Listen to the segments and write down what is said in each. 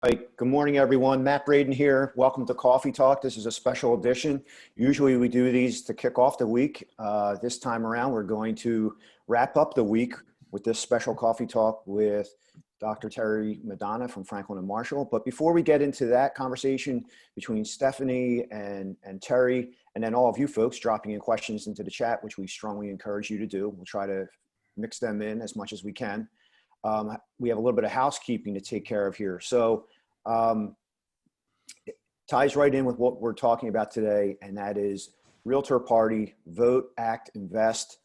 Right. Good morning, everyone. Matt Braden here. Welcome to Coffee Talk. This is a special edition. Usually we do these to kick off the week. This time around, we're going to wrap up the week with this special Coffee Talk with Dr. Terry Madonna from Franklin and Marshall. But before we get into that conversation between Stephanie and Terry, and then all of you folks dropping in questions into the chat, which we strongly encourage you to do. We'll try to mix them in as much as we can. We have a little bit of housekeeping to take care of here. So it ties right in with what we're talking about today, and that is Realtor Party, Vote, Act, Invest.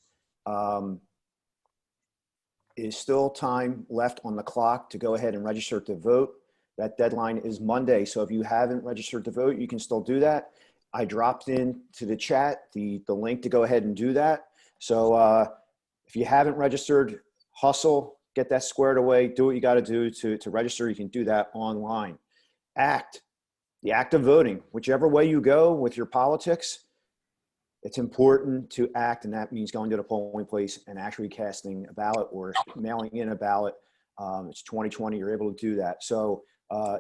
Is still time left on the clock to go ahead and register to vote. That deadline is Monday. So if you haven't registered to vote, you can still do that. I dropped into the chat the link to go ahead and do that. So if you haven't registered, hustle. Get that squared away. Do what you got to do to register. You can do that online. Act, the act of voting. Whichever way you go with your politics, it's important to act, and that means going to the polling place and actually casting a ballot or mailing in a ballot. It's 2020. You're able to do that. So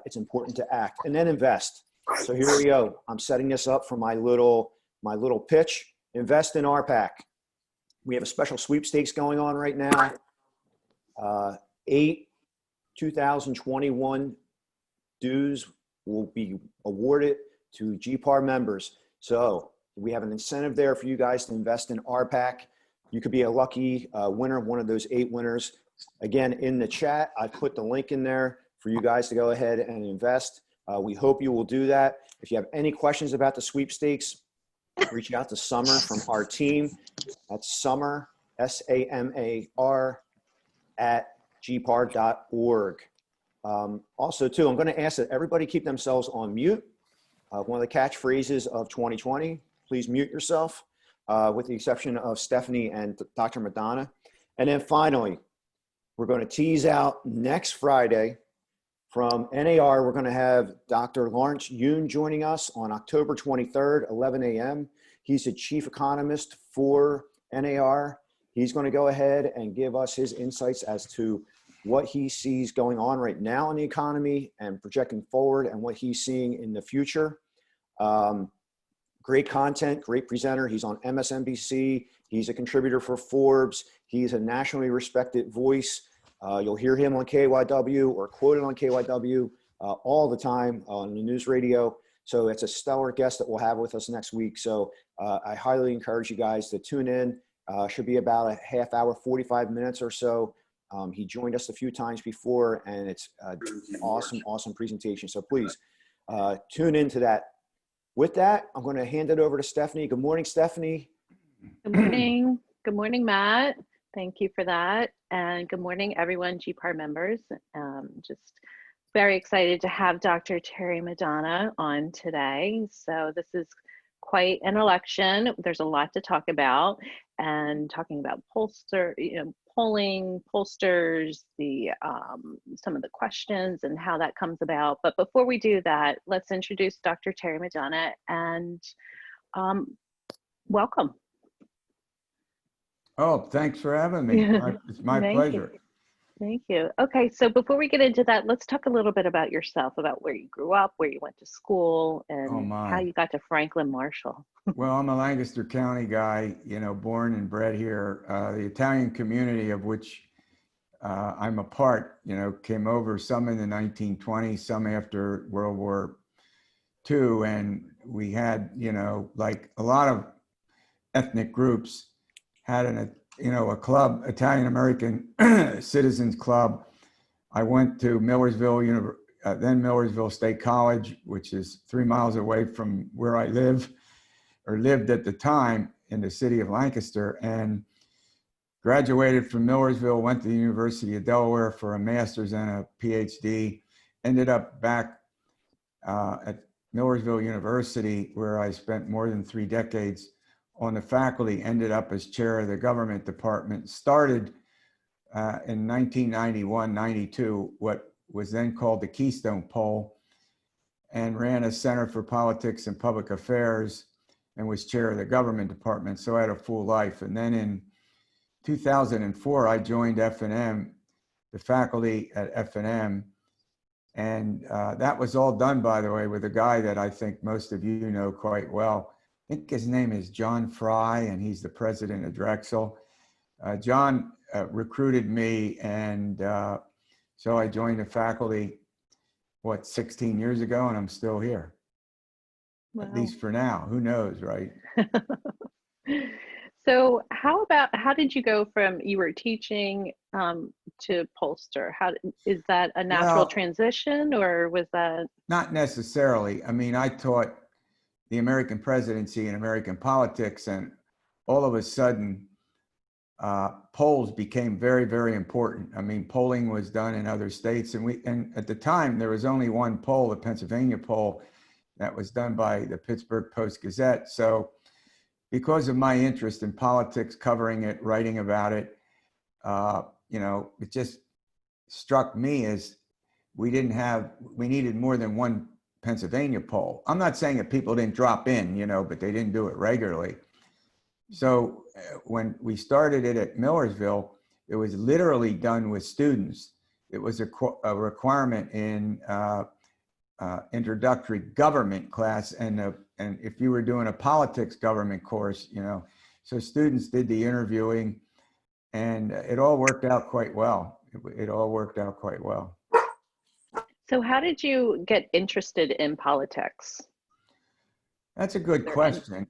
it's important to act, and then invest. So here we go. I'm setting this up for my little pitch. Invest in RPAC. We have a special sweepstakes going on right now. 8 2021 dues will be awarded to GPAR members. So we have an incentive there for you guys to invest in RPAC. You could be a lucky winner, one of those 8 winners. Again, in the chat, I put the link in there for you guys to go ahead and invest. We hope you will do that. If you have any questions about the sweepstakes, reach out to Summer from our team. That's Summer, SAMAR, at gpar.org. Also, too, I'm going to ask that everybody keep themselves on mute. One of the catchphrases of 2020, please mute yourself, with the exception of Stephanie and Dr. Madonna. And then finally, we're going to tease out next Friday from NAR. We're going to have Dr. Lawrence Yoon joining us on October 23rd, 11 a.m. He's the chief economist for NAR. He's going to go ahead and give us his insights as to what he sees going on right now in the economy and projecting forward and what he's seeing in the future. Great content, great presenter. He's on MSNBC. He's a contributor for Forbes. He's a nationally respected voice. You'll hear him on KYW or quoted on KYW all the time on the news radio. So it's a stellar guest that we'll have with us next week. So I highly encourage you guys to tune in. Should be about a half hour, 45 minutes or so. He joined us a few times before, and it's an awesome presentation. So please tune into that. With that, I'm going to hand it over to Stephanie. Good morning, Stephanie. Good morning. Good morning, Matt. Thank you for that. And good morning, everyone, GPAR members. Just very excited to have Dr. Terry Madonna on today. So this is quite an election. There's a lot to talk about, and talking about polling, pollsters, the some of the questions and how that comes about. But before we do that, let's introduce Dr. Terry Madonna and welcome. Oh, thanks for having me. It's my pleasure. Thank you. Okay, so before we get into that, let's talk a little bit about yourself, about where you grew up, where you went to school, and how you got to Franklin Marshall. Well, I'm a Lancaster County guy, born and bred here. The Italian community of which I'm a part, came over, some in the 1920s, some after World War II. And we had, like a lot of ethnic groups, had a club, Italian American Citizens Club. I went to Millersville, then Millersville State College, which is 3 miles away from where I live, or lived at the time, in the city of Lancaster, and graduated from Millersville, went to the University of Delaware for a master's and a PhD, ended up back at Millersville University, where I spent more than 3 decades on the faculty, ended up as chair of the government department, started in 1991-92, what was then called the Keystone Poll, and ran a Center for Politics and Public Affairs, and was chair of the government department. So I had a full life. And then in 2004, I joined F&M, the faculty at F&M, And that was all done, by the way, with a guy that I think most of you know quite well. I think his name is John Fry, and he's the president of Drexel. John recruited me, and so I joined the faculty, 16 years ago, and I'm still here. Wow. At least for now. Who knows, right? So how did you go from, you were teaching to pollster? Is that a natural transition, or was that? Not necessarily. I mean, I taught the American presidency and American politics, and all of a sudden, polls became very, very important. I mean, polling was done in other states, and at the time there was only one poll, the Pennsylvania poll, that was done by the Pittsburgh Post-Gazette. So because of my interest in politics, covering it, writing about it, you know, it just struck me as we needed more than one Pennsylvania poll. I'm not saying that people didn't drop in, you know, but they didn't do it regularly. So when we started it at Millersville, it was literally done with students. It was a requirement in introductory government class, and if you were doing a politics government course, you know, so students did the interviewing, and it all worked out quite well. It all worked out quite well. So how did you get interested in politics? That's a good question.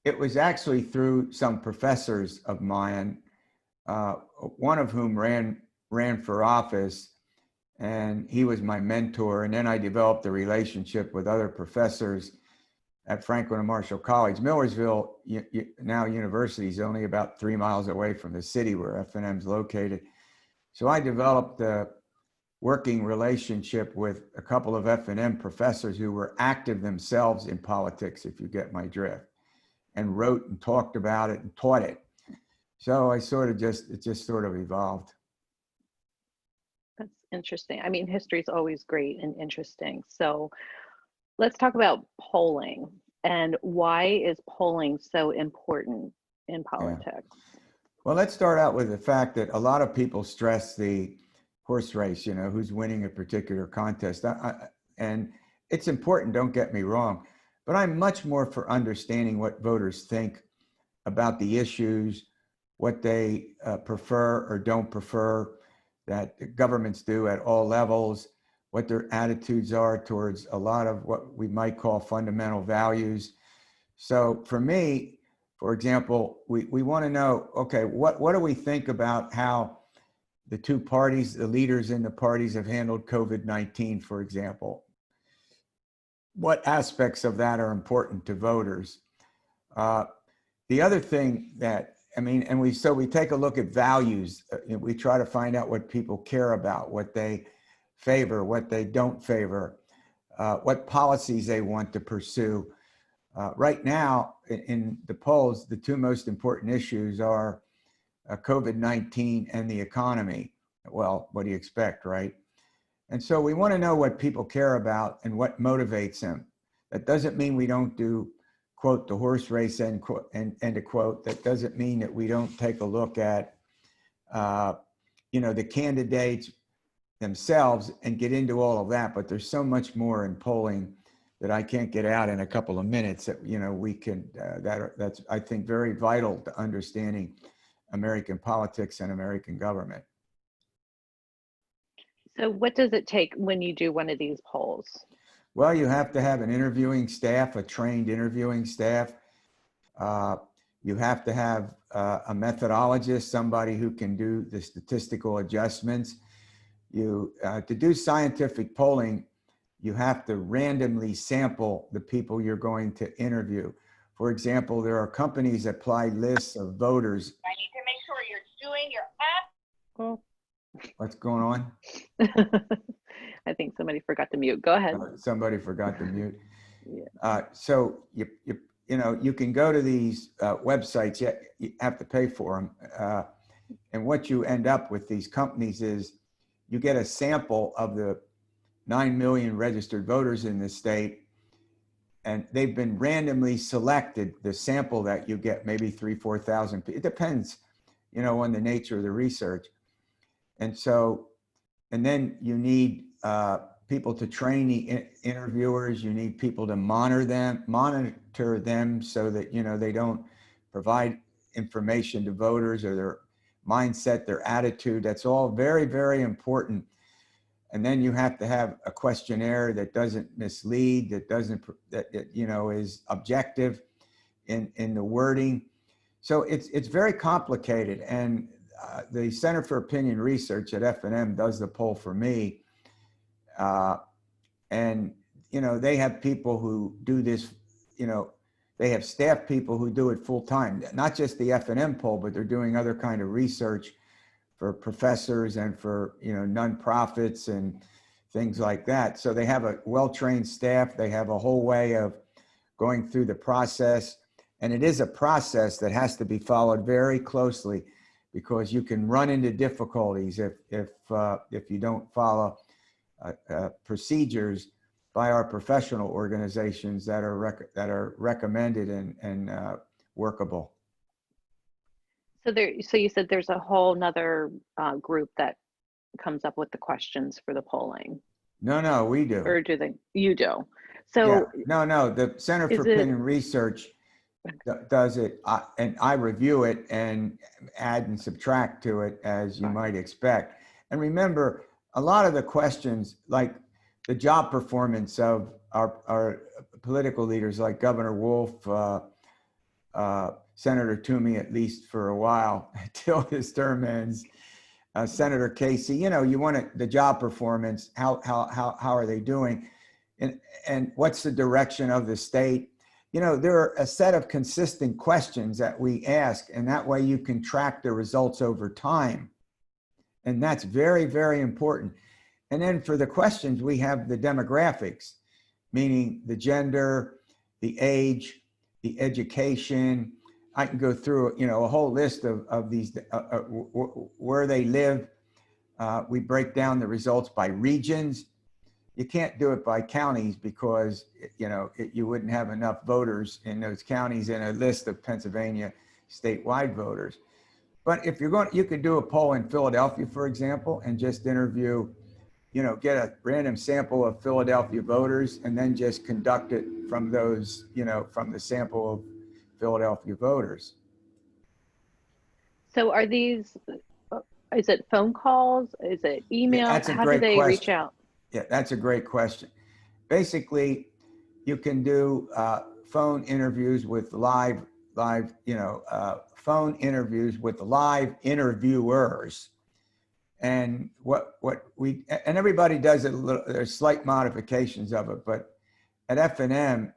It was actually through some professors of mine, one of whom ran for office, and he was my mentor. And then I developed a relationship with other professors at Franklin and Marshall College. Millersville, now university, is only about 3 miles away from the city where F&M is located. So I developed a working relationship with a couple of F&M professors who were active themselves in politics, if you get my drift, and wrote and talked about it and taught it. So it just sort of evolved. That's interesting. I mean, history is always great and interesting. So let's talk about polling, and why is polling so important in politics? Yeah. Well, let's start out with the fact that a lot of people stress the horse race, you know, who's winning a particular contest. And it's important, don't get me wrong, but I'm much more for understanding what voters think about the issues, what they prefer or don't prefer that governments do at all levels, what their attitudes are towards a lot of what we might call fundamental values. So for me, for example, we want to know, okay, what do we think about how the two parties, the leaders in the parties, have handled COVID-19, for example? What aspects of that are important to voters? The other thing that, I mean, and we take a look at values. We try to find out what people care about, what they favor, what they don't favor, what policies they want to pursue. Right now, in the polls, the two most important issues are COVID-19 and the economy. Well, what do you expect, right? And so we want to know what people care about and what motivates them. That doesn't mean we don't do, quote, the horse race, end a quote. That doesn't mean that we don't take a look at, you know, the candidates themselves and get into all of that. But there's so much more in polling that I can't get out in a couple of minutes that, you know, we can, that's, I think, very vital to understanding American politics and American government. So what does it take when you do one of these polls? Well, you have to have an interviewing staff, a trained interviewing staff. You have to have a methodologist, somebody who can do the statistical adjustments. To do scientific polling, you have to randomly sample the people you're going to interview. For example, there are companies that apply lists of voters. I need to make sure you're doing your app. Well, What's going on? I think somebody forgot to mute. Go ahead. Somebody forgot to mute. Yeah. So you know, you can go to these websites, yet you have to pay for them. And what you end up with these companies is you get a sample of the 9 million registered voters in the state, and they've been randomly selected. The sample that you get, maybe 3,000 to 4,000. It depends, you know, on the nature of the research. And so, and then you need people to train the interviewers. You need people to monitor them so that, you know, they don't provide information to voters or their mindset, their attitude. That's all very, very important. And then you have to have a questionnaire that doesn't mislead, that you know, is objective in the wording. So it's very complicated. And the Center for Opinion Research at F&M does the poll for me. And, you know, they have people who do this, you know, they have staff people who do it full time, not just the F&M poll, but they're doing other kind of research for professors and for, you know, nonprofits and things like that. So they have a well-trained staff. They have a whole way of going through the process. And it is a process that has to be followed very closely, because you can run into difficulties if you don't follow procedures by our professional organizations that are recommended and workable. So you said there's a whole nother group that comes up with the questions for the polling. No, we do. Or do they? You do. So yeah. No, the Center for Opinion Research does it, and I review it and add and subtract to it as you might expect. And remember, a lot of the questions, like the job performance of our political leaders, like Governor Wolf, Senator Toomey, at least for a while, until his term ends, Senator Casey, you know, you want the job performance, how are they doing? And what's the direction of the state? You know, there are a set of consistent questions that we ask, and that way you can track the results over time. And that's very, very important. And then for the questions, we have the demographics, meaning the gender, the age, the education. I can go through, you know, a whole list of these, where they live. We break down the results by regions. You can't do it by counties because, you know, you wouldn't have enough voters in those counties in a list of Pennsylvania statewide voters. But if you're going, you could do a poll in Philadelphia, for example, and just interview, you know, get a random sample of Philadelphia voters and then just conduct it from those, you know, from the sample of Philadelphia voters. So are these, is it phone calls? Is it email? Yeah, how do they reach out? Yeah, that's a great question. Basically, you can do phone interviews with live, you know, phone interviews with live interviewers. And and everybody does it a little, there's slight modifications of it, but at F&M,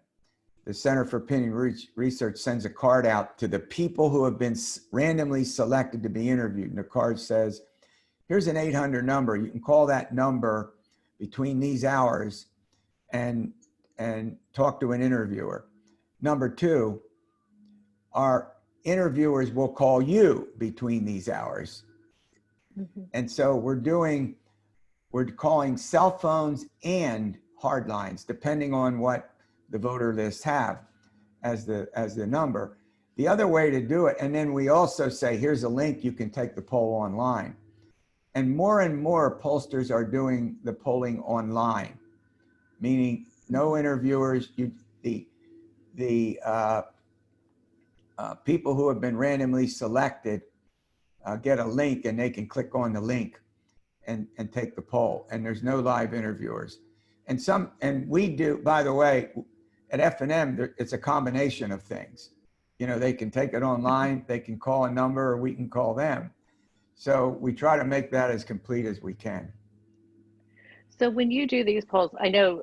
the Center for Opinion Research sends a card out to the people who have been randomly selected to be interviewed. And the card says, here's an 800 number. You can call that number between these hours and talk to an interviewer. Number two, our interviewers will call you between these hours. Mm-hmm. And so we're calling cell phones and hard lines, depending on what the voter lists have as the number. The other way to do it, and then we also say, here's a link, you can take the poll online. And more pollsters are doing the polling online, meaning no interviewers. The people who have been randomly selected get a link, and they can click on the link and take the poll. And there's no live interviewers. And we do, by the way, at F&M, it's a combination of things. You know, they can take it online, they can call a number, or we can call them. So we try to make that as complete as we can. So when you do these polls, I know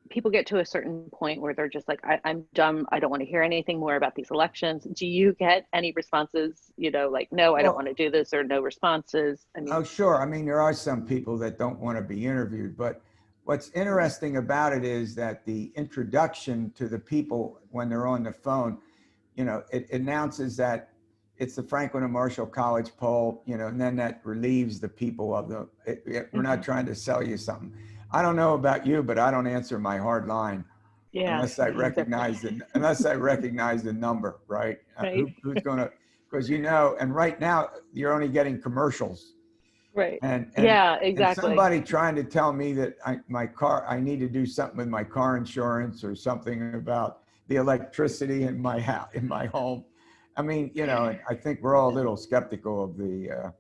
people get to a certain point where they're just like, I'm done. I don't want to hear anything more about these elections. Do you get any responses, you know, like, no, I don't want to do this, or no responses? I mean, oh, sure. I mean, there are some people that don't want to be interviewed, but what's interesting about it is that the introduction to the people when they're on the phone, you know, it announces that it's the Franklin and Marshall College poll, you know, and then that relieves the people of we're not trying to sell you something. I don't know about you, but I don't answer my hard line unless I recognize the number, right? Who's gonna, because you know, and right now you're only getting commercials. Right. And Yeah, and exactly. somebody trying to tell me that I need to do something with my car insurance or something about the electricity in my house, in my home. I mean, you know, and I think we're all a little skeptical of the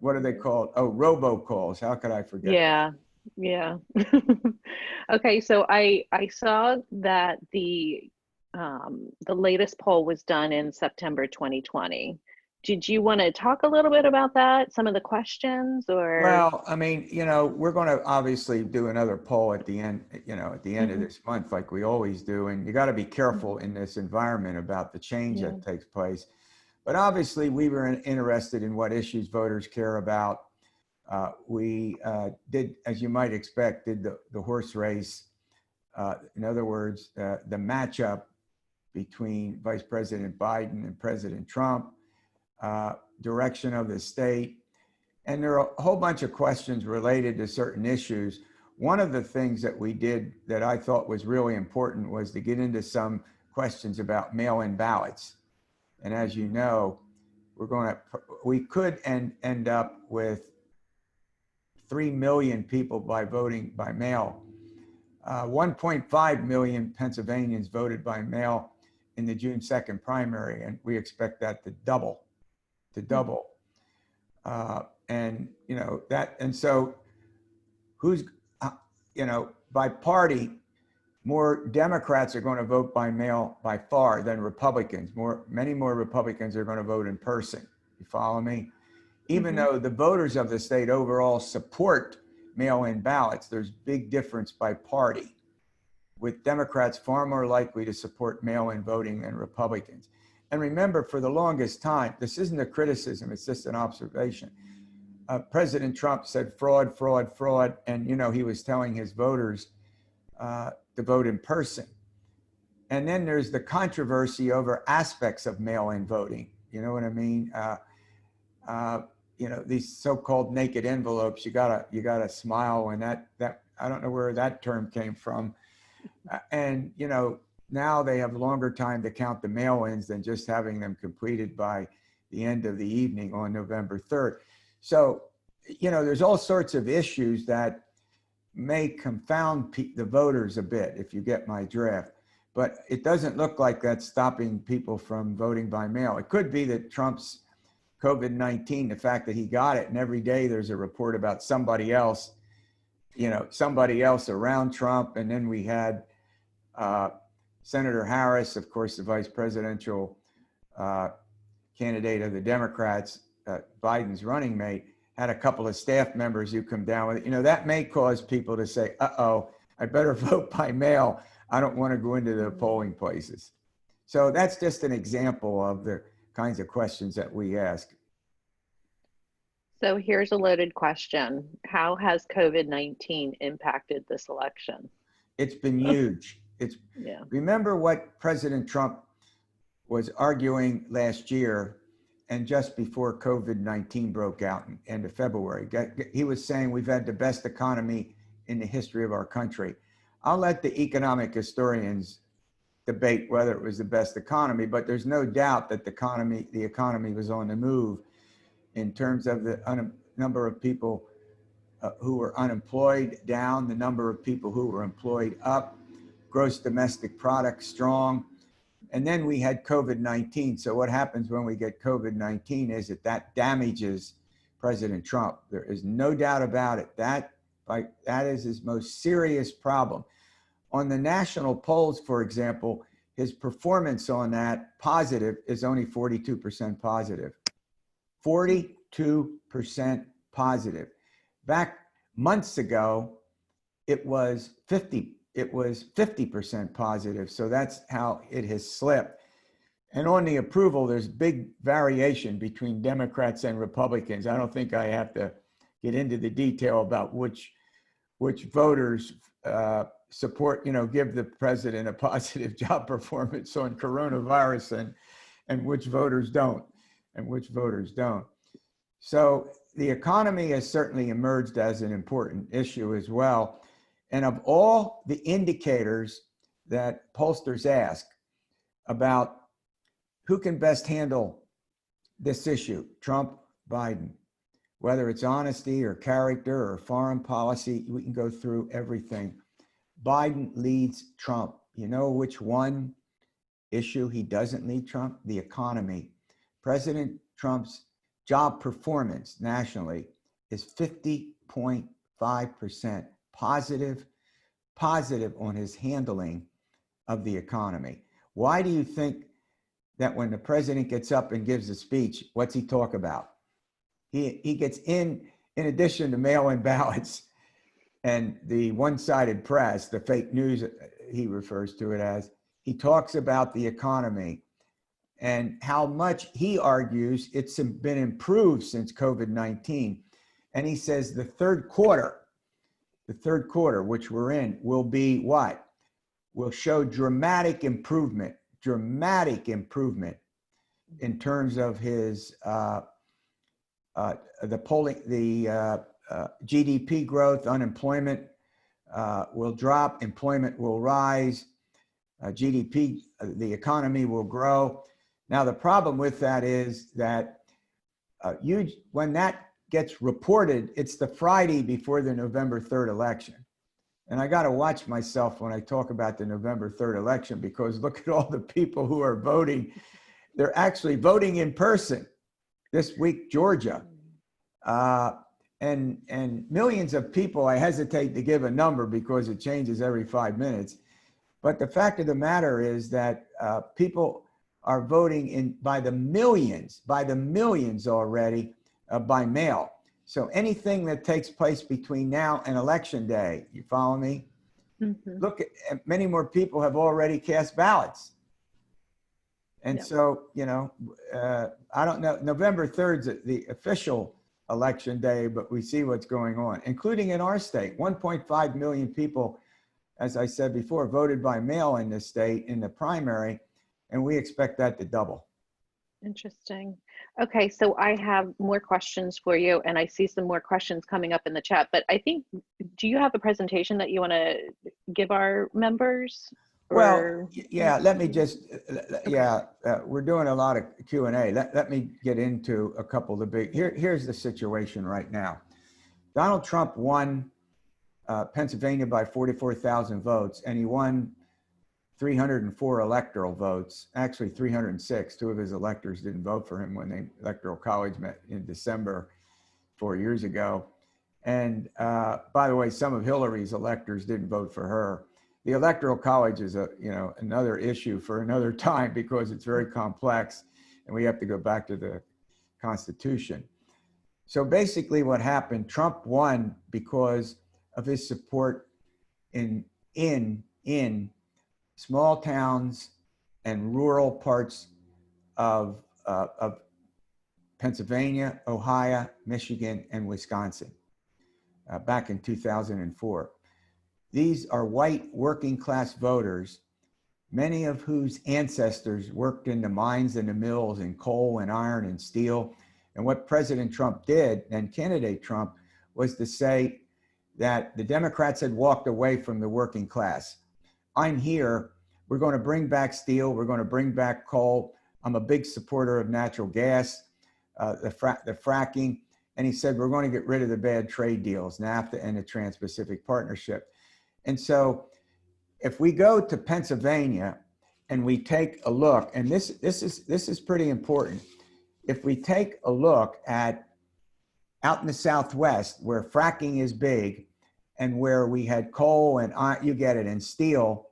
what are they called? Oh, robocalls. How could I forget that? Yeah, yeah. Okay, so I saw that the latest poll was done in September 2020. Did you want to talk a little bit about that? Some of the questions or Well, I mean, you know, we're going to obviously do another poll at the end, you know, at the end of Mhm, this month, like we always do. And you got to be careful mhm. in this environment about the change Yeah. that takes place. But obviously, we were interested in what issues voters care about. We did, as you might expect, did the horse race. In other words, the matchup between Vice President Biden and President Trump, direction of the state. And there are a whole bunch of questions related to certain issues. One of the things that we did that I thought was really important was to get into some questions about mail-in ballots. And as you know, we could end up with 3 million people by voting by mail. 1.5 million Pennsylvanians voted by mail in the June 2nd primary, and we expect that to double. And you know that, and so who's, you know, by party, more Democrats are going to vote by mail by far than Republicans. Many more Republicans are going to vote in person. You follow me? Even Mhm. though the voters of the state overall support mail-in ballots, there's big difference by party, with Democrats far more likely to support mail-in voting than Republicans. And remember, for the longest time, this isn't a criticism, it's just an observation. President Trump said fraud, fraud, fraud, and you know he was telling his voters to vote in person. And then there's the controversy over aspects of mail-in voting. You know what I mean? You know, these so-called naked envelopes. You gotta smile, and that I don't know where that term came from. And you know, now they have longer time to count the mail-ins than just having them completed by the end of the evening on November 3rd. So, you know, there's all sorts of issues that may confound the voters a bit, if you get my drift. But it doesn't look like that's stopping people from voting by mail. It could be that Trump's COVID-19, the fact that he got it, and every day there's a report about somebody else, you know, somebody else around Trump. And then we had Senator Harris, of course, the vice presidential candidate of the Democrats, Biden's running mate, had a couple of staff members who come down with it. You know, that may cause people to say, uh-oh, I better vote by mail. I don't want to go into the polling places. So that's just an example of the kinds of questions that we ask. So here's a loaded question. How has COVID-19 impacted this election? It's been huge. Yeah. Remember what President Trump was arguing last year and just before COVID-19 broke out in end of February. He was saying we've had the best economy in the history of our country. I'll let the economic historians debate whether it was the best economy, but there's no doubt that the economy was on the move in terms of the number of people who were unemployed down, the number of people who were employed up, gross domestic product strong. And then we had COVID-19. So what happens when we get COVID-19 is that damages President Trump. There is no doubt about it. That is his most serious problem. On the national polls, for example, his performance on that positive is only 42% positive. 42% positive. Back months ago, it was 50% positive. So that's how it has slipped. And on the approval, there's big variation between Democrats and Republicans. I don't think I have to get into the detail about which voters support, you know, give the president a positive job performance on coronavirus, and which voters don't, So the economy has certainly emerged as an important issue as well. And of all the indicators that pollsters ask about who can best handle this issue, Trump, Biden, whether it's honesty or character or foreign policy, we can go through everything. Biden leads Trump. You know which one issue he doesn't lead Trump? The economy. President Trump's job performance nationally is 50.5% positive on his handling of the economy. Why do you think that when the president gets up and gives a speech, what's he talk about? He gets in addition to mail-in ballots and the one-sided press, the fake news he refers to it as, he talks about the economy and how much he argues it's been improved since COVID-19. And he says the third quarter, which we're in, will be what? Will show dramatic improvement in terms of his GDP growth. Unemployment will drop, employment will rise, GDP, the economy will grow. Now, the problem with that is that when that gets reported, it's the Friday before the November 3rd election. And I got to watch myself when I talk about the November 3rd election, because look at all the people who are voting. They're actually voting in person. This week, Georgia. And millions of people, I hesitate to give a number because it changes every 5 minutes. But the fact of the matter is that people are voting by the millions already by mail. So anything that takes place between now and election day, you follow me? Mm-hmm. Look, many more people have already cast ballots. And so, you know, I don't know, November 3rd is the official election day, but we see what's going on, including in our state. 1.5 million people, as I said before, voted by mail in this state in the primary, and we expect that to double. Interesting. Okay, so I have more questions for you, and I see some more questions coming up in the chat, but I think, do you have a presentation that you want to give our members? Well, yeah, let me just, we're doing a lot of Q&A. Let me get into a couple of the big, here's the situation right now. Donald Trump won Pennsylvania by 44,000 votes, and he won 304 electoral votes, actually 306. Two of his electors didn't vote for him when the Electoral College met in December 4 years ago. And by the way, some of Hillary's electors didn't vote for her. The Electoral College is another issue for another time because it's very complex and we have to go back to the Constitution. So basically what happened, Trump won because of his support in small towns and rural parts of Pennsylvania, Ohio, Michigan, and Wisconsin back in 2004. These are white working class voters, many of whose ancestors worked in the mines and the mills in coal and iron and steel. And what President Trump did, and candidate Trump, was to say that the Democrats had walked away from the working class. I'm here, we're going to bring back steel, we're going to bring back coal. I'm a big supporter of natural gas, the fracking. And he said, we're going to get rid of the bad trade deals, NAFTA and the Trans-Pacific Partnership. And so if we go to Pennsylvania and we take a look, and this is pretty important. If we take a look at out in the Southwest where fracking is big and where we had coal and you get it, and steel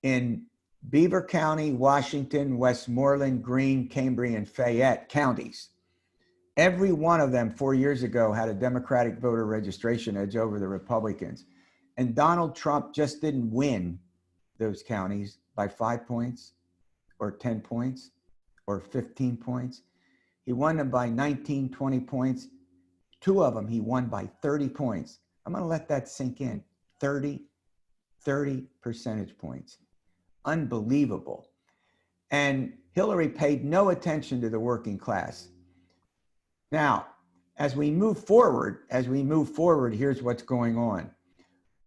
in Beaver County, Washington, Westmoreland, Greene, Cambria, and Fayette counties, every one of them 4 years ago had a Democratic voter registration edge over the Republicans. And Donald Trump just didn't win those counties by 5 points or 10 points or 15 points. He won them by 19, 20 points. Two of them he won by 30 points. I'm going to let that sink in. 30 percentage points. Unbelievable. And Hillary paid no attention to the working class. Now, as we move forward, here's what's going on.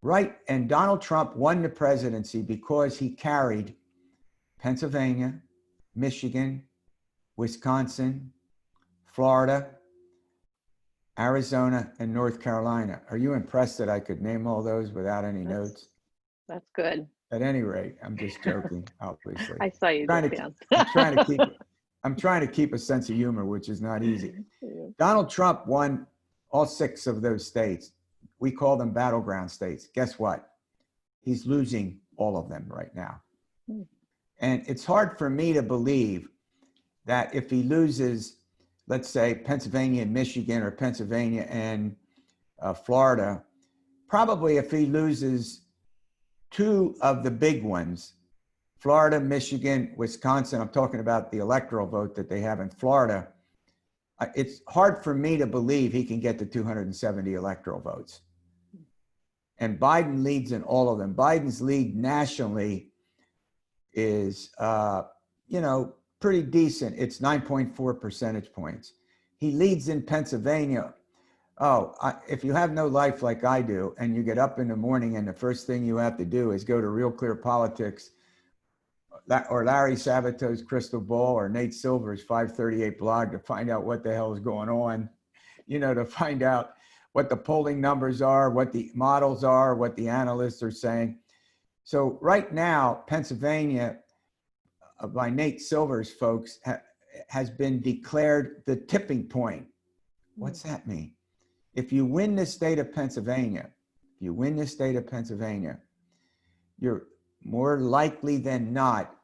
Right, and Donald Trump won the presidency because he carried Pennsylvania, Michigan, Wisconsin, Florida, Arizona, and North Carolina. Are you impressed that I could name all those without any notes? That's good. At any rate, I'm just joking, obviously. I saw you Trying look to- down. I'm trying to keep a sense of humor, which is not easy. Donald Trump won all 6 of those states. We call them battleground states. Guess what? He's losing all of them right now. And it's hard for me to believe that if he loses, let's say, Pennsylvania and Michigan, or Pennsylvania and Florida, probably if he loses 2 of the big ones, Florida, Michigan, Wisconsin, I'm talking about the electoral vote that they have in Florida, it's hard for me to believe he can get to 270 electoral votes. And Biden leads in all of them. Biden's lead nationally is, pretty decent. It's 9.4 percentage points. He leads in Pennsylvania. If you have no life like I do, and you get up in the morning and the first thing you have to do is go to Real Clear Politics, or Larry Sabato's Crystal Ball, or Nate Silver's 538 blog to find out what the hell is going on, to find out what the polling numbers are, what the models are, what the analysts are saying. So right now, Pennsylvania, by Nate Silver's folks, has been declared the tipping point. What's that mean? If you win the state of Pennsylvania, you're more likely than not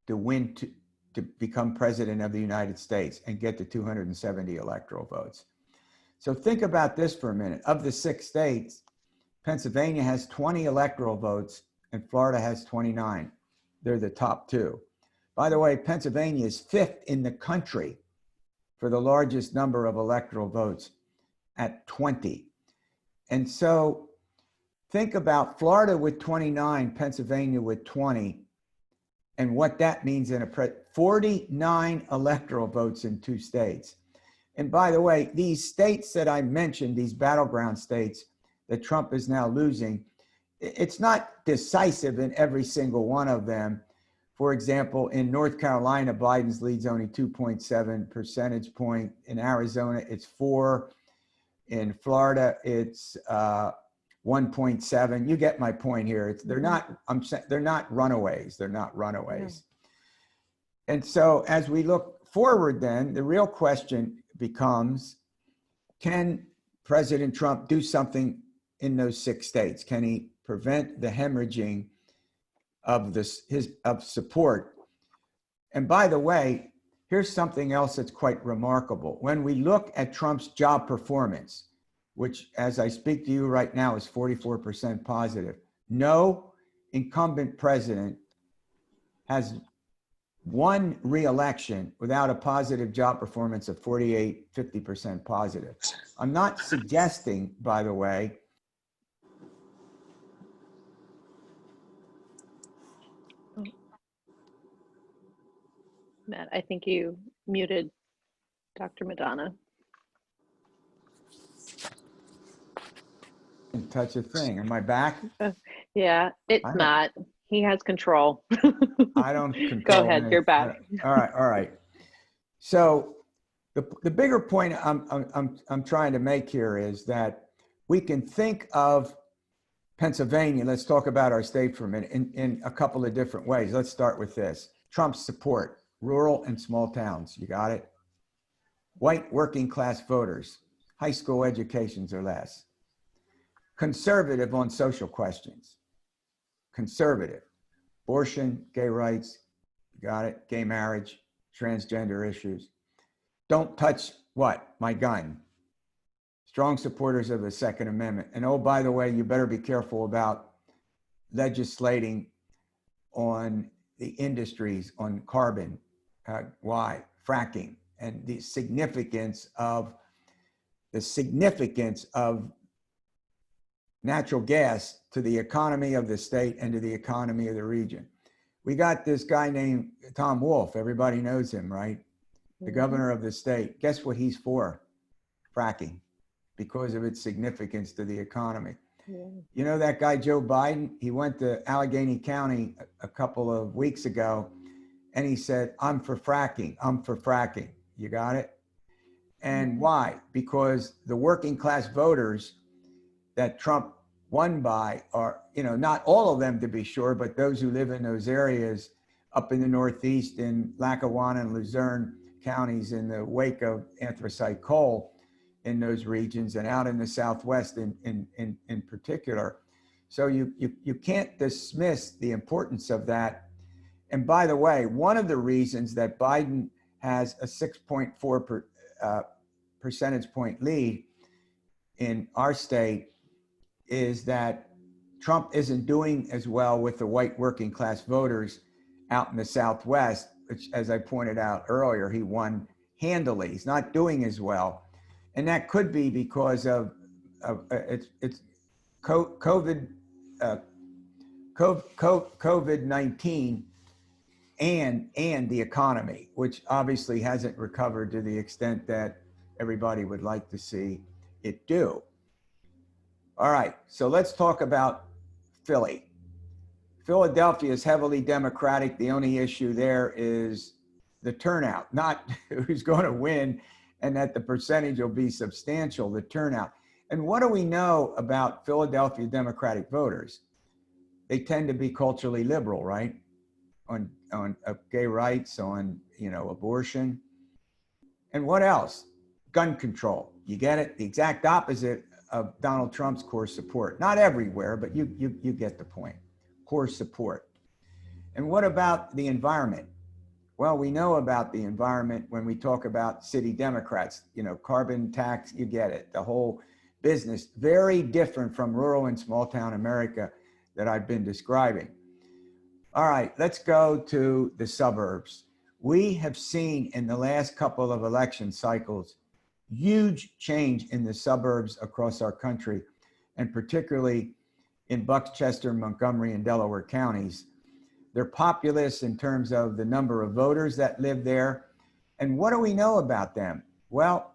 to win to become president of the United States and get to 270 electoral votes. So think about this for a minute. Of the 6 states, Pennsylvania has 20 electoral votes and Florida has 29. They're the top 2. By the way, Pennsylvania is 5th in the country for the largest number of electoral votes at 20. And so think about Florida with 29, Pennsylvania with 20, and what that means in 49 electoral votes in 2 states. And by the way, these states that I mentioned, these battleground states that Trump is now losing, it's not decisive in every single one of them. For example, in North Carolina, Biden's lead's only 2.7 percentage point. In Arizona, it's 4. In Florida, it's 1.7. You get my point here. They're not runaways. They're not runaways. Yeah. And so as we look forward, then the real question becomes, can President Trump do something in those 6 states? Can he prevent the hemorrhaging of of support? And by the way, here's something else that's quite remarkable. When we look at Trump's job performance, which as I speak to you right now is 44% positive, no incumbent president has won re-election without a positive job performance of 48, 50% positive. I'm not suggesting, by the way, Matt, I think you muted Dr. Madonna. Didn't touch a thing. Am I back? Yeah, it's Matt. He has control. I don't control. Go ahead, anything. you're back. All right. So the bigger point I'm trying to make here is that we can think of Pennsylvania. Let's talk about our state for a minute in a couple of different ways. Let's start with this. Trump's support, rural and small towns. You got it? White working class voters, high school educations or less. Conservative on social questions. Conservative. Abortion, gay rights, you got it? Gay marriage, transgender issues. Don't touch what? My gun. Strong supporters of the Second Amendment. And oh, by the way, you better be careful about legislating on the industries, on carbon, why? Fracking, and the significance of natural gas to the economy of the state and to the economy of the region. We got this guy named Tom Wolf. Everybody knows him, right? The governor of the state. Guess what he's for? Fracking, because of its significance to the economy. Yeah. You know that guy, Joe Biden? He went to Allegheny County a couple of weeks ago, and he said, I'm for fracking. I'm for fracking. You got it? And why? Because the working class voters that Trump won by are, not all of them to be sure, but those who live in those areas up in the Northeast in Lackawanna and Luzerne counties in the wake of anthracite coal in those regions, and out in the Southwest in particular. So you can't dismiss the importance of that. And by the way, one of the reasons that Biden has a 6.4 percentage point lead in our state is that Trump isn't doing as well with the white working class voters out in the Southwest, which, as I pointed out earlier, he won handily. He's not doing as well. And that could be because of it's COVID-19 and the economy, which obviously hasn't recovered to the extent that everybody would like to see it do. All right, so let's talk about Philly. Philadelphia is heavily Democratic. The only issue there is the turnout, not who's going to win and that the percentage will be substantial, the turnout. And what do we know about Philadelphia Democratic voters? They tend to be culturally liberal, right? On gay rights, on abortion. And what else? Gun control. You get it? The exact opposite of Donald Trump's core support. Not everywhere, but you get the point. Core support. And what about the environment? Well, we know about the environment when we talk about city Democrats, carbon tax, you get it. The whole business, very different from rural and small town America that I've been describing. All right, let's go to the suburbs. We have seen in the last couple of election cycles, huge change in the suburbs across our country, and particularly in Buckchester, Montgomery, and Delaware counties. They're populous in terms of the number of voters that live there. And what do we know about them? Well,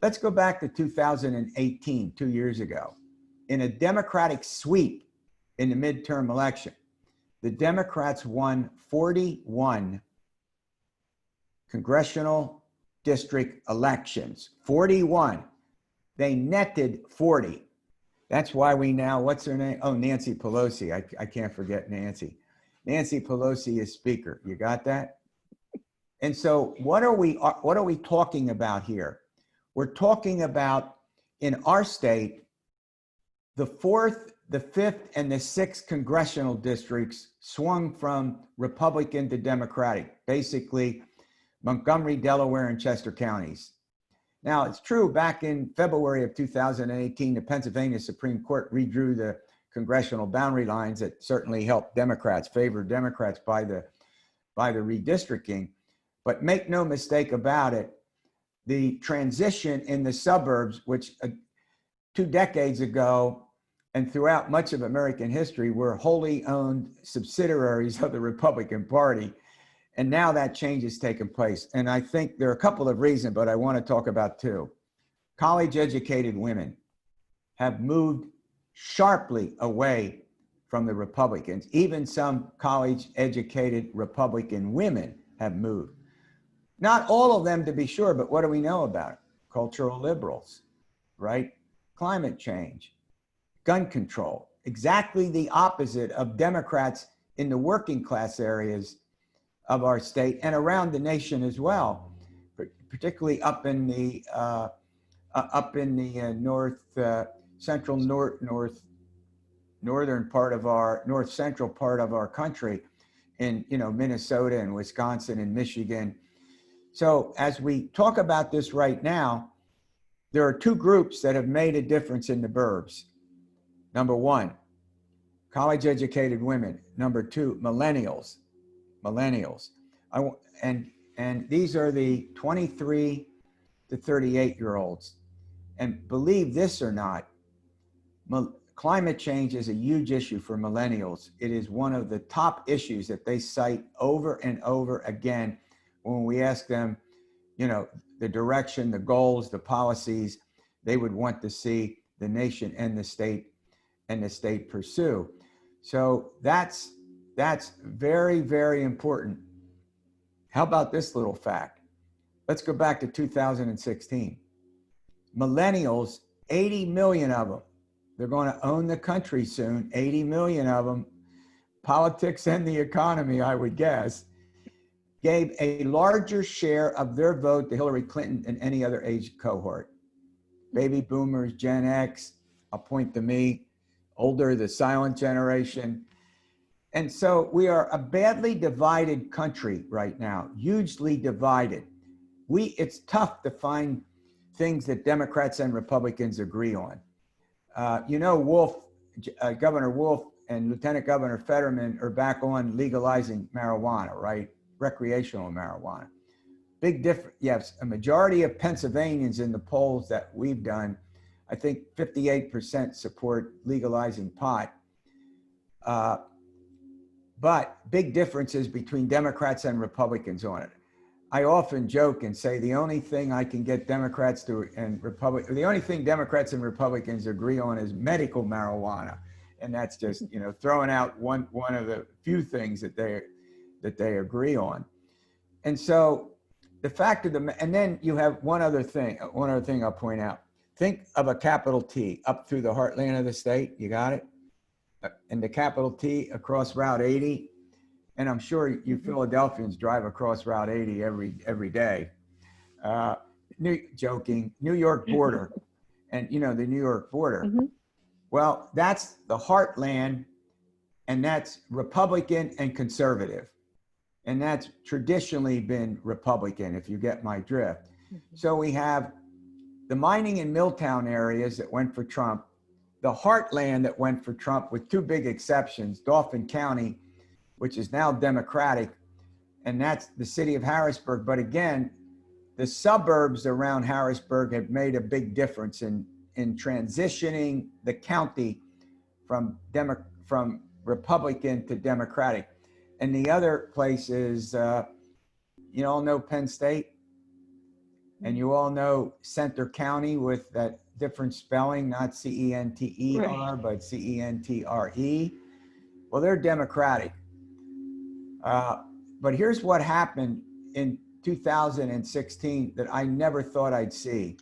let's go back to 2018, 2 years ago. In a Democratic sweep in the midterm election, the Democrats won 41 congressional district elections, 41. They netted 40. That's why we now, what's her name? Oh, Nancy Pelosi. I can't forget Nancy. Nancy Pelosi is speaker. You got that? And so what are we talking about here? We're talking about, in our state, the 4th, the 5th, and the 6th congressional districts swung from Republican to Democratic, basically Montgomery, Delaware, and Chester counties. Now, it's true, back in February of 2018, the Pennsylvania Supreme Court redrew the congressional boundary lines that certainly helped Democrats, favored Democrats by the redistricting. But make no mistake about it, the transition in the suburbs, which 2 decades ago and throughout much of American history were wholly owned subsidiaries of the Republican Party. And now that change has taken place. And I think there are a couple of reasons, but I want to talk about 2. College-educated women have moved sharply away from the Republicans. Even some college-educated Republican women have moved. Not all of them, to be sure, but what do we know about it? Cultural liberals, right? Climate change, gun control, exactly the opposite of Democrats in the working class areas of our state and around the nation as well, particularly up in the northern part of our north central part of our country, in Minnesota and Wisconsin and Michigan. So as we talk about this right now, there are 2 groups that have made a difference in the burbs. Number 1, college-educated women. Number 2, millennials. And these are the 23 to 38-year-olds. And believe this or not, climate change is a huge issue for millennials. It is one of the top issues that they cite over and over again when we ask them, the direction, the goals, the policies they would want to see the nation and the state pursue. So that's very, very important. How about this little fact? let's go back to 2016. Millennials, 80 million of them. They're going to own the country soon, 80 million of them. Politics and the economy, I would guess, gave a larger share of their vote to Hillary Clinton than any other age cohort. Baby boomers, Gen X, I'll point to me, older, the silent generation. And so we are a badly divided country right now, hugely divided. It's tough to find things that Democrats and Republicans agree on. Governor Wolf and Lieutenant Governor Fetterman are back on legalizing marijuana, right? Recreational marijuana. Big difference. Yes, a majority of Pennsylvanians in the polls that we've done, I think 58% support legalizing pot. But big differences between Democrats and Republicans on it. I often joke and say the only thing I can get Democrats to the only thing Democrats and Republicans agree on is medical marijuana, and that's just throwing out one of the few things that they agree on. And so the fact of and then you have one other thing I'll point out. Think of a capital T up through the heartland of the state. You got it, and the capital T across Route 80. And I'm sure you Philadelphians drive across Route 80 every day. Joking, New York border, and the New York border. Mm-hmm. Well, that's the heartland, and that's Republican and conservative. And that's traditionally been Republican, if you get my drift. Mm-hmm. So we have the mining and Milltown areas that went for Trump, the heartland that went for Trump with two big exceptions, Dauphin County, which is now Democratic, and that's the city of Harrisburg. But again, the suburbs around Harrisburg have made a big difference in transitioning the county from Republican to Democratic. And the other place is, you all know Penn State, and you all know Center County with that different spelling, not C-E-N-T-E-R, right, but C-E-N-T-R-E. Well, they're Democratic. But here's what happened in 2016 that I never thought I'd see.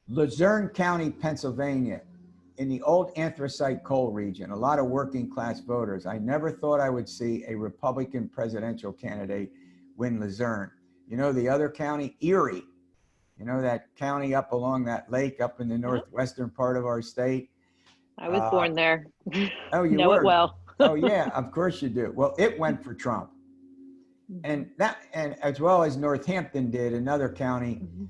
Luzerne County, Pennsylvania, in the old anthracite coal region, a lot of working class voters. I never thought I would see a Republican presidential candidate win Luzerne. The other county, Erie, that county up along that lake up in the northwestern part of our state. I was born there. Oh, you know were? It well. Oh yeah, of course you do. Well, it went for Trump, and as well as Northampton did, another county. Mm-hmm.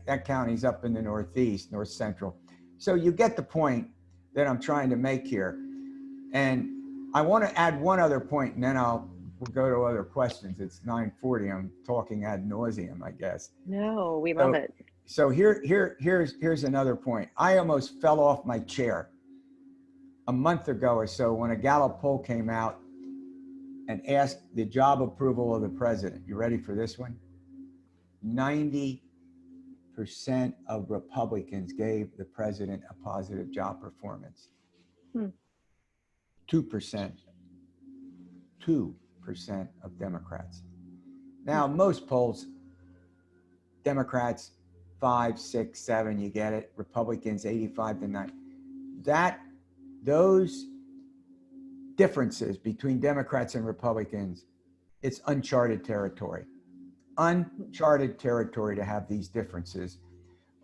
That county's up in the northeast, north central. So you get the point that I'm trying to make here, and I want to add one other point, and then we'll go to other questions. It's 9:40. I'm talking ad nauseum, I guess. No, we love it. So here's another point. I almost fell off my chair a month ago or so when a Gallup poll came out and asked the job approval of the president. You ready for this one? 90% of Republicans gave the president a positive job performance. 2% of Democrats. Now, most polls, Democrats 5, 6, 7, you get it. Republicans 85 to 90. Those differences between Democrats and Republicans, it's uncharted territory. Uncharted territory to have these differences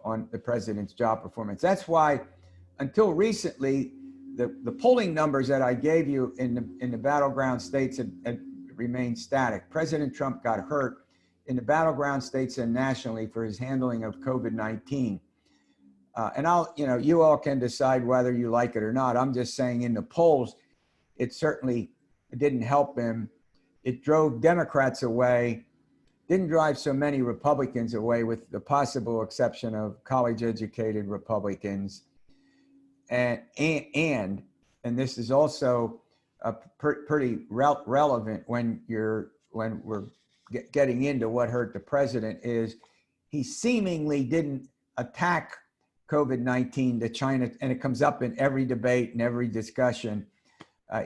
on the president's job performance. That's why, until recently, the polling numbers that I gave you in the battleground states had remained static. President Trump got hurt in the battleground states and nationally for his handling of COVID-19. And you all can decide whether you like it or not. I'm just saying in the polls, it certainly didn't help him. It drove Democrats away, didn't drive so many Republicans away, with the possible exception of college-educated Republicans. And this is also pretty relevant when we're getting into what hurt the president, is he seemingly didn't attack COVID-19 to China, and it comes up in every debate and every discussion.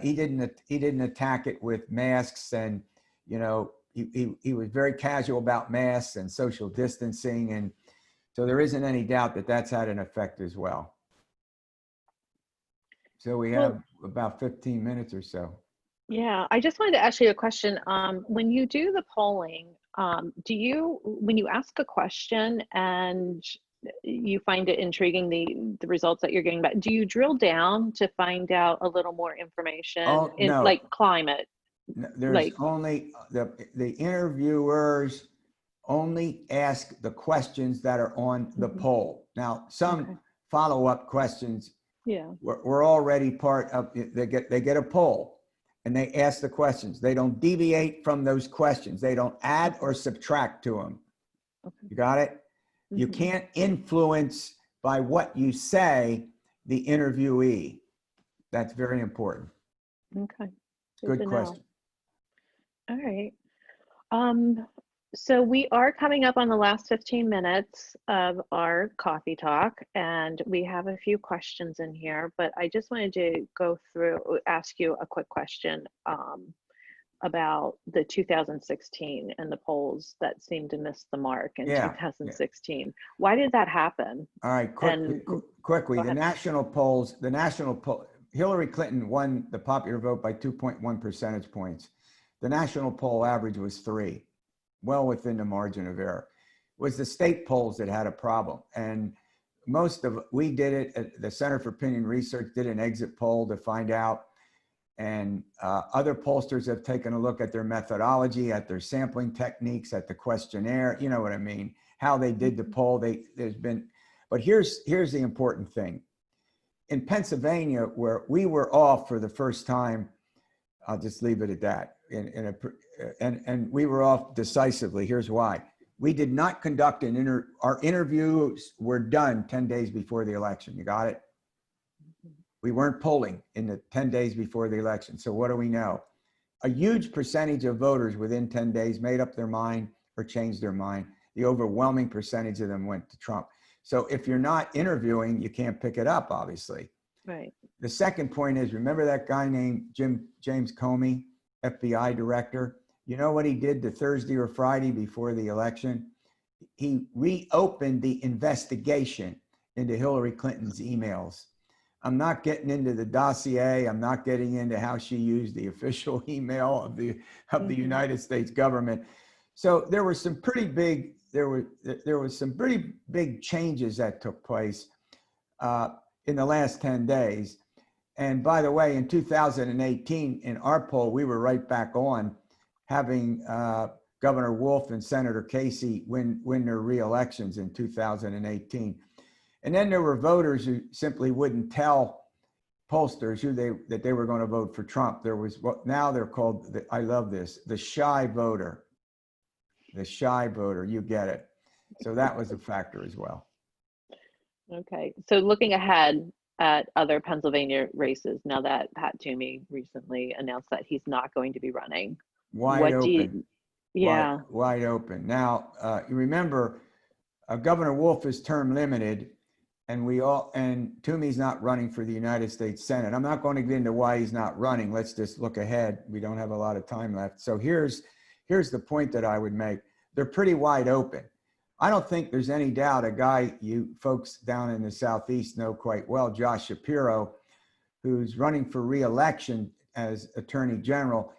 He didn't attack it with masks and he was very casual about masks and social distancing. And so there isn't any doubt that that's had an effect as well. So we have about 15 minutes or so. Yeah, I just wanted to ask you a question. When you do the polling, when you ask a question and you find it intriguing, the results that you're getting back, do you drill down to find out a little more information in No. like climate? There's only the interviewers only ask the questions that are on the poll. Now, some follow-up questions, we're already part of. They get a poll, and they ask the questions. They don't deviate from those questions. They don't add or subtract to them. You got it? You can't influence by what you say the interviewee. That's very important. Okay. Good question. All right. So we are coming up on the last 15 minutes of our coffee talk, and we have a few questions in here, but I just wanted to ask you a quick question about the 2016 and the polls that seemed to miss the mark in 2016. Why did that happen? All right, quickly, the national polls, Hillary Clinton won the popular vote by 2.1 percentage points. The national poll average was 3, well within the margin of error. It was the state polls that had a problem. And we did it, the Center for Opinion Research did an exit poll to find out. And other pollsters have taken a look at their methodology, at their sampling techniques, at the questionnaire, you know what I mean, how they did the poll. But here's the important thing. In Pennsylvania, where we were off for the first time, I'll just leave it at that. And we were off decisively. Here's why. We did not conduct our interviews were done 10 days before the election. You got it? We weren't polling in the 10 days before the election. So what do we know? A huge percentage of voters within 10 days made up their mind or changed their mind. The overwhelming percentage of them went to Trump. So if you're not interviewing, you can't pick it up, obviously. Right. The second point is, remember that guy named James Comey, FBI director? You know what he did the Thursday or Friday before the election? He reopened the investigation into Hillary Clinton's emails. I'm not getting into the dossier. I'm not getting into how she used the official email of the United States government. So there were some pretty big changes that took place in the last 10 days. And by the way, in 2018, in our poll, we were right back on having Governor Wolf and Senator Casey win their re-elections in 2018. And then there were voters who simply wouldn't tell pollsters that they were going to vote for Trump. There was what now they're called, I love this, the shy voter. The shy voter, you get it. So that was a factor as well. Okay, so looking ahead at other Pennsylvania races, now that Pat Toomey recently announced that he's not going to be running. Wide open. Now, you remember, Governor Wolf is term limited, and Toomey's not running for the United States Senate. I'm not going to get into why he's not running. Let's just look ahead. We don't have a lot of time left. So here's the point that I would make. They're pretty wide open. I don't think there's any doubt. A guy you folks down in the Southeast know quite well, Josh Shapiro, who's running for re-election as Attorney General.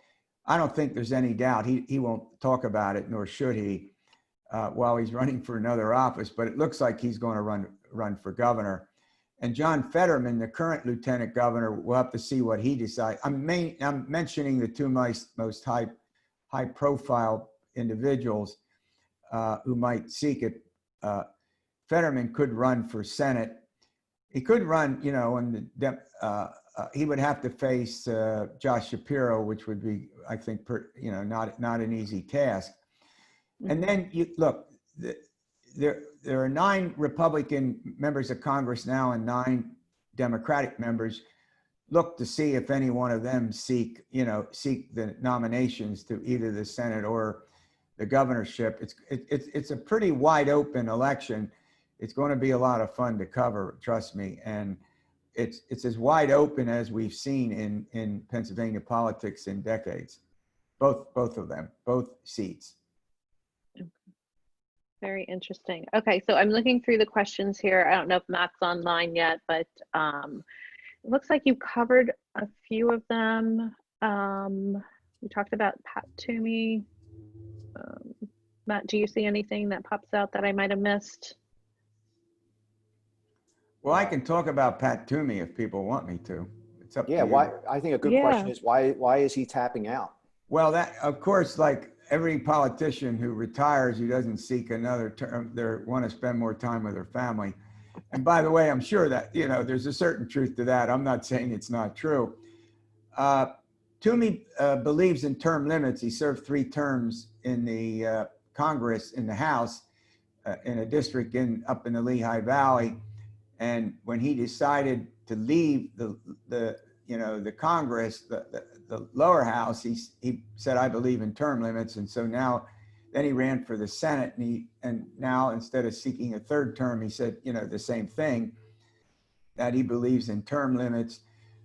I don't think there's any doubt. He won't talk about it, nor should he, while he's running for another office, but it looks like he's going to run for governor. And John Fetterman, the current lieutenant governor, we'll have to see what he decides. I'm mentioning the two most high profile individuals who might seek it. Fetterman could run for Senate. He could run, and he would have to face Josh Shapiro, which would be, I think, not an easy task. And then look, there are 9 Republican members of Congress now and 9 Democratic members. Look to see if any one of them seek the nominations to either the Senate or the governorship. It's a pretty wide open election. It's going to be a lot of fun to cover, trust me. And it's as wide open as we've seen in Pennsylvania politics in decades. both of them, both seats. Very interesting. Okay, so I'm looking through the questions here. I don't know if Matt's online yet, but it looks like you covered a few of them. We talked about Pat Toomey. Matt, do you see anything that pops out that I might have missed? Well, I can talk about Pat Toomey if people want me to. It's up to Yeah, you. why? I think a good question Yeah. is why is he tapping out? Well, that, of course, like every politician who retires, who doesn't seek another term, they want to spend more time with their family. And by the way, I'm sure that, you know, there's a certain truth to that. I'm not saying it's not true. Toomey believes in term limits. He served 3 terms in the Congress, in the House, in a district up in the Lehigh Valley. And when he decided to leave the Congress, the lower house, he said, I believe in term limits. And so now, then he ran for the Senate, and now instead of seeking a 3rd term, he said, you know, the same thing, that he believes in term limits.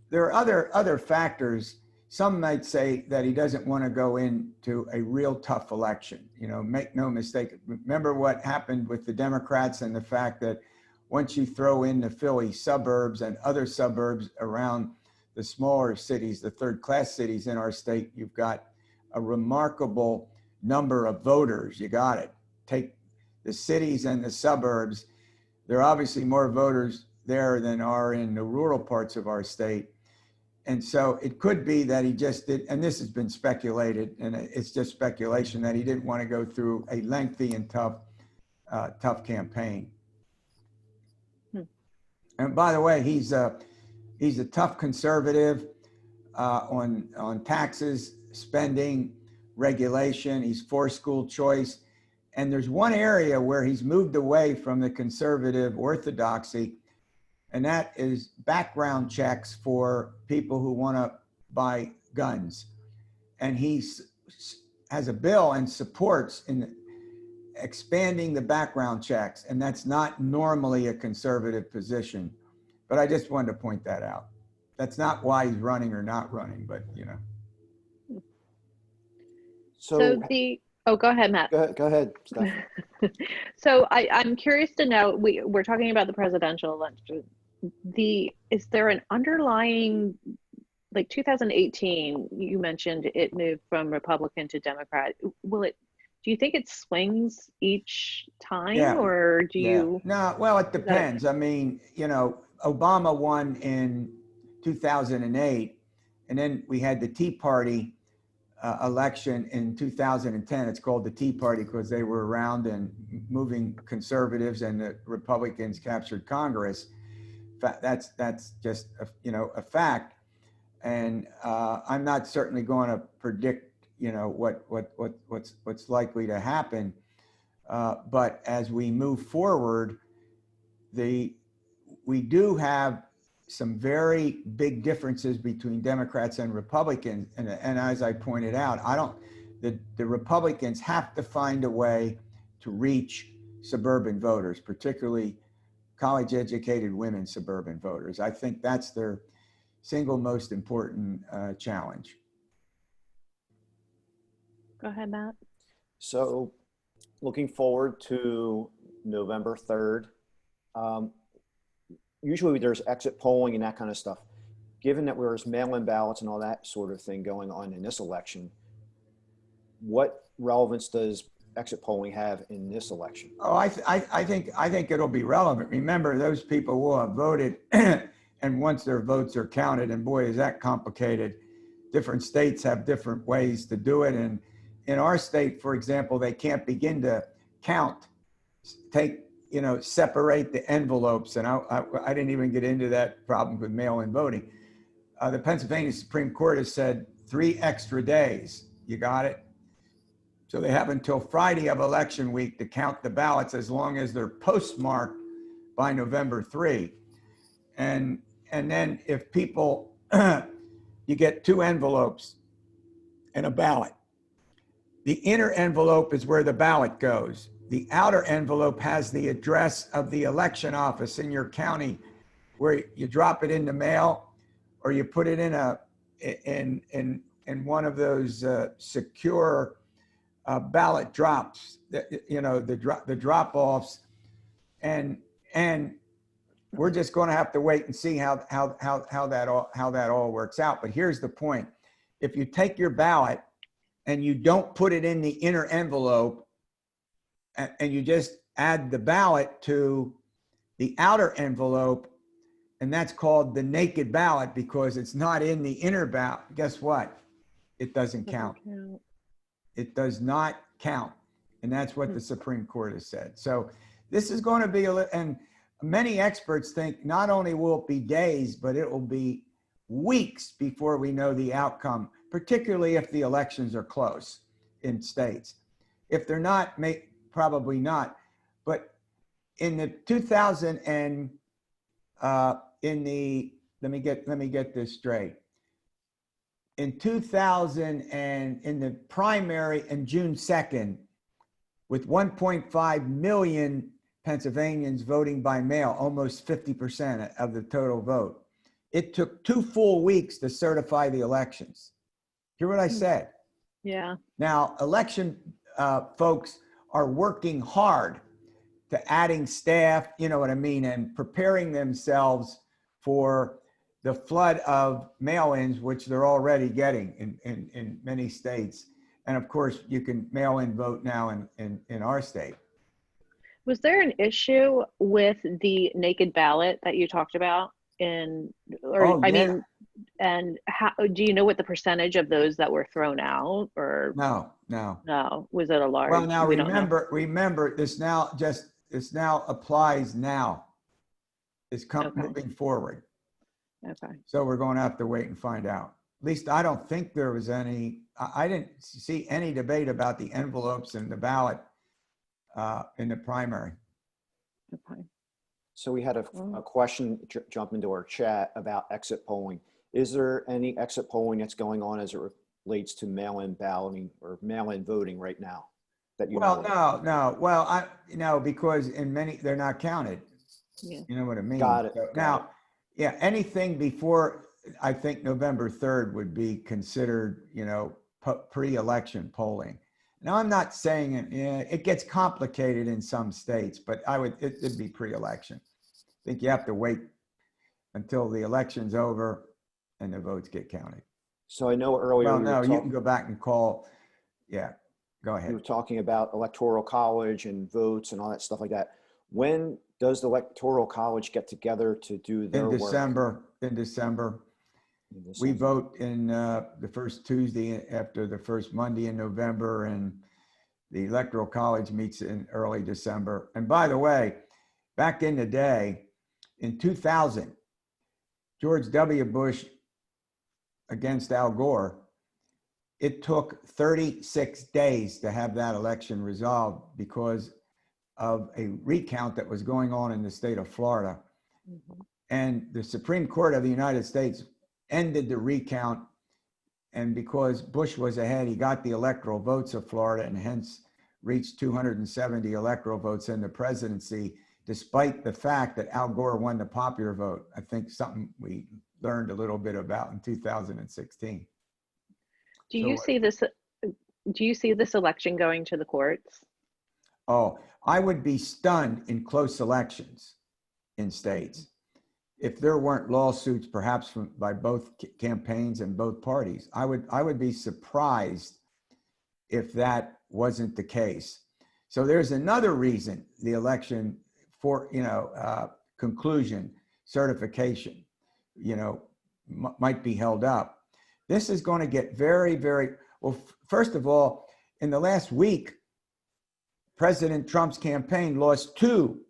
There are other factors. Some might say that he doesn't want to go into a real tough election. You know, make no mistake. Remember what happened with the Democrats and the fact that once you throw in the Philly suburbs and other suburbs around the smaller cities, the 3rd-class cities in our state, you've got a remarkable number of voters. You got it. Take the cities and the suburbs. There are obviously more voters there than are in the rural parts of our state. And so it could be that he just did, and this has been speculated, and it's just speculation, that he didn't want to go through a lengthy and tough campaign. And by the way, he's a tough conservative on taxes, spending, regulation. He's for school choice. And there's one area where he's moved away from the conservative orthodoxy, and that is background checks for people who want to buy guns. And he has a bill and supports in expanding the background checks, and that's not normally a conservative position. But I just wanted to point that out. That's not why he's running or not running, but you know. So go ahead, Matt. Go ahead, Steph. So I'm curious to know, we're talking about the presidential election. Is there an underlying, like 2018, you mentioned it moved from Republican to Democrat. Do you think it swings each time, Yeah. or do you? No, well, it depends. I mean, you know, Obama won in 2008, and then we had the Tea Party election in 2010. It's called the Tea Party because they were around and moving conservatives, and the Republicans captured Congress. That's just a fact, and I'm not certainly going to predict what's likely to happen, but as we move forward, we do have some very big differences between Democrats and Republicans. And as I pointed out, the Republicans have to find a way to reach suburban voters, particularly college-educated women suburban voters. I think that's their single most important challenge. Go ahead, Matt. So looking forward to November 3rd. Usually there's exit polling and that kind of stuff. Given that there's mail-in ballots and all that sort of thing going on in this election, what relevance does exit polling have in this election? Oh, I think it'll be relevant. Remember, those people will have voted, and once their votes are counted, and boy, is that complicated. Different states have different ways to do it, and in our state, for example, they can't begin to count, separate the envelopes, and I didn't even get into that problem with mail-in voting. The Pennsylvania Supreme Court has said 3 extra days. You got it? So they have until Friday of election week to count the ballots, as long as they're postmarked by November 3. And then if people, you get 2 envelopes and a ballot. The inner envelope is where the ballot goes. The outer envelope has the address of the election office in your county, where you drop it in the mail, or you put it in in one of those secure ballot drops, the drop-offs, and we're just going to have to wait and see how that all works out. But here's the point: if you take your ballot and you don't put it in the inner envelope, and you just add the ballot to the outer envelope, and that's called the naked ballot because it's not in the inner ballot, guess what? It doesn't count. It does not count. And that's what the Supreme Court has said. So this is going to be, and many experts think not only will it be days, but it will be weeks before we know the outcome, particularly if the elections are close in states. If they're not, probably not. But in the 2000 and let me get this straight. In 2000 and in the primary in June 2nd, with 1.5 million Pennsylvanians voting by mail, almost 50% of the total vote, it took 2 full weeks to certify the elections. Hear what I said? Yeah. Now, election folks are working hard to adding staff, you know what I mean, and preparing themselves for the flood of mail-ins, which they're already getting in many states. And of course, you can mail-in vote now in our state. Was there an issue with the naked ballot that you talked about and how do you know what the percentage of those that were thrown out or No. Was it a large? Well, now remember this now applies now. It's moving forward. Okay. So we're going to have to wait and find out. At least I don't think there was any, I didn't see any debate about the envelopes and the ballot in the primary. Okay. So we had a question jump into our chat about exit polling. Is there any exit polling that's going on as it relates to mail-in balloting or mail-in voting right now? That you know of? No. Well, because in many, they're not counted. Yeah. You know what I mean? Got it. So now, yeah, anything before, I think November 3rd would be considered, pre-election polling. Now, I'm not saying it gets complicated in some states, but it'd be pre-election. I think you have to wait until the election's over and the votes get counted. So I know earlier. Well, no, you can go back and call. Yeah, go ahead. We were talking about electoral college and votes and all that stuff like that. When does the electoral college get together to do their work? In December. We vote in the first Tuesday after the first Monday in November, and the Electoral College meets in early December. And by the way, back in the day, in 2000, George W. Bush against Al Gore, it took 36 days to have that election resolved because of a recount that was going on in the state of Florida. Mm-hmm. And the Supreme Court of the United States ended the recount, and because Bush was ahead, he got the electoral votes of Florida and hence reached 270 electoral votes in the presidency, despite the fact that Al Gore won the popular vote. I think something we learned a little bit about in 2016. Do you see this election going to the courts? Oh, I would be stunned in close elections in states if there weren't lawsuits, perhaps by both campaigns and both parties. I would be surprised if that wasn't the case. So there's another reason the election for conclusion, certification, might be held up. This is going to get very, very well. First of all, in the last week, President Trump's campaign lost two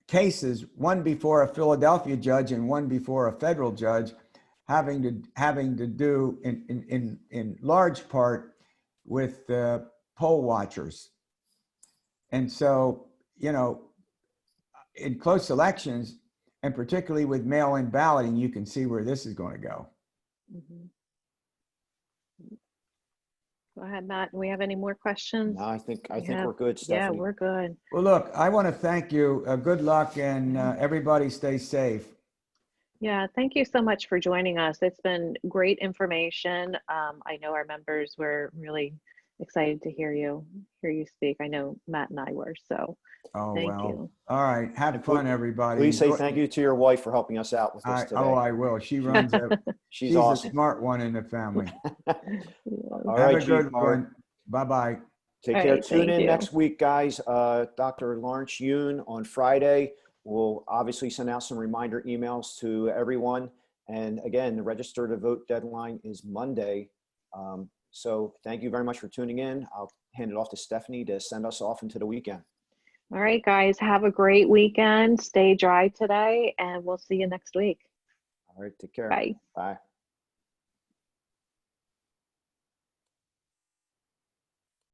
cases, one before a Philadelphia judge and one before a federal judge, having to do in large part with poll watchers. And so, in close elections, and particularly with mail-in balloting, you can see where this is going to go. Mm-hmm. Go ahead, Matt. Do we have any more questions? No, I think we're good, Stephanie. Yeah, we're good. Well, look, I want to thank you. Good luck, and everybody stay safe. Yeah, thank you so much for joining us. It's been great information. I know our members were really excited to hear you speak. I know Matt and I were, so Oh, thank well. you. All right. Have And fun, everybody. Please say Enjoy- thank you to your wife for helping us out with this today. I will. She runs a, She's she's a awesome. smart one in the family. All Have right, a good G-Par. one. Bye-bye. Take All care. right, Tune thank in you. next week, guys. Dr. Lawrence Yoon on Friday. We'll obviously send out some reminder emails to everyone. And again, the register to vote deadline is Monday. So thank you very much for tuning in. I'll hand it off to Stephanie to send us off into the weekend. All right, guys, have a great weekend. Stay dry today, and we'll see you next week. All right, take care. Bye. Bye.